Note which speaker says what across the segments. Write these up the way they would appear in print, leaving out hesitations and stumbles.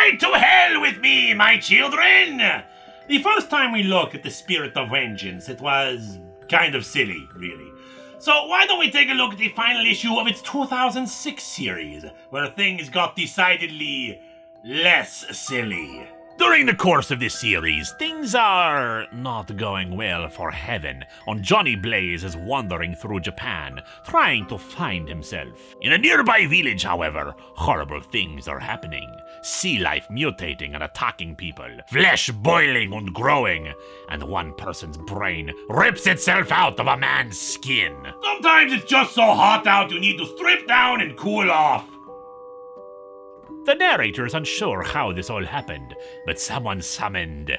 Speaker 1: Straight to hell with me, my children! The first time we looked at the Spirit of Vengeance, it was kind of silly, really. So why don't we take a look at the final issue of its 2006 series, where things got decidedly less silly. During the course of this series, things are not going well for Heaven, and Johnny Blaze is wandering through Japan, trying to find himself. In a nearby village, however, horrible things are happening. Sea life mutating and attacking people, flesh boiling and growing, and one person's brain rips itself out of a man's skin. Sometimes it's just so hot out you need to strip down and cool off. The narrator is unsure how this all happened, but someone summoned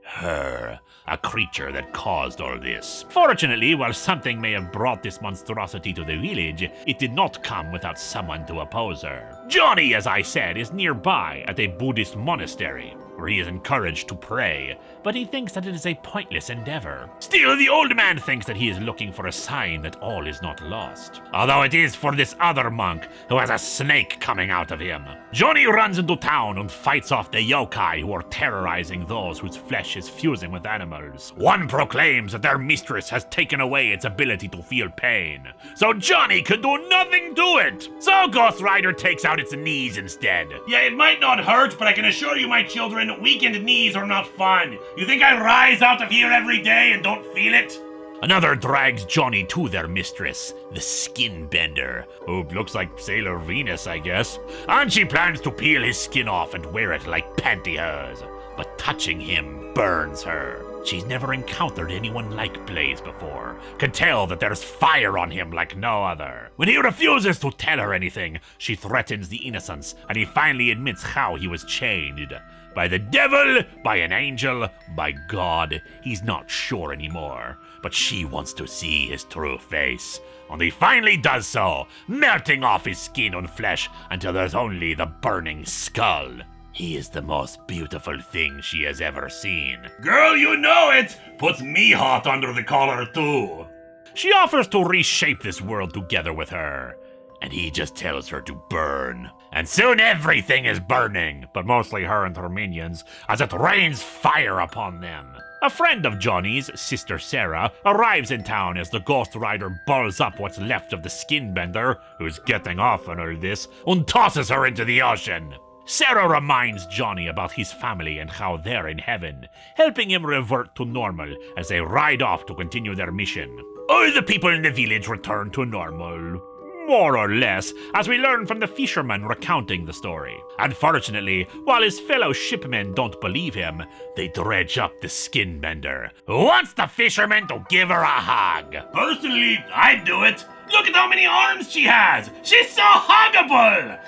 Speaker 1: her, a creature that caused all this. Fortunately, while something may have brought this monstrosity to the village, it did not come without someone to oppose her. Johnny, as I said, is nearby at a Buddhist monastery, where he is encouraged to pray, but he thinks that it is a pointless endeavor. Still, the old man thinks that he is looking for a sign that all is not lost, although it is for this other monk who has a snake coming out of him. Johnny runs into town and fights off the yokai who are terrorizing those whose flesh is fusing with animals. One proclaims that their mistress has taken away its ability to feel pain, so Johnny can do nothing to it. So Ghost Rider takes out its knees instead. Yeah, it might not hurt, but I can assure you, my children, weakened knees are not fun. You think I rise out of here every day and don't feel it? Another drags Johnny to their mistress, the Skinbender, who looks like Sailor Venus, I guess. And she plans to peel his skin off and wear it like pantyhose. But touching him burns her. She's never encountered anyone like Blaze before. Can tell that there's fire on him like no other. When he refuses to tell her anything, she threatens the innocents, and he finally admits how he was changed. By the devil, by an angel, by God, he's not sure anymore. But she wants to see his true face. And he finally does so, melting off his skin and flesh until there's only the burning skull. He is the most beautiful thing she has ever seen. Girl, you know it! Puts me hot under the collar, too. She offers to reshape this world together with her, and he just tells her to burn. And soon everything is burning, but mostly her and her minions, as it rains fire upon them. A friend of Johnny's, Sister Sarah, arrives in town as the Ghost Rider balls up what's left of the Skinbender, who's getting off on all this, and tosses her into the ocean. Sarah reminds Johnny about his family and how they're in heaven, helping him revert to normal as they ride off to continue their mission. All the people in the village return to normal, more or less, as we learn from the fisherman recounting the story. Unfortunately, while his fellow shipmen don't believe him, they dredge up the Skinbender, who wants the fisherman to give her a hug. Personally, I'd do it. Look at how many arms she has! She's so huggable!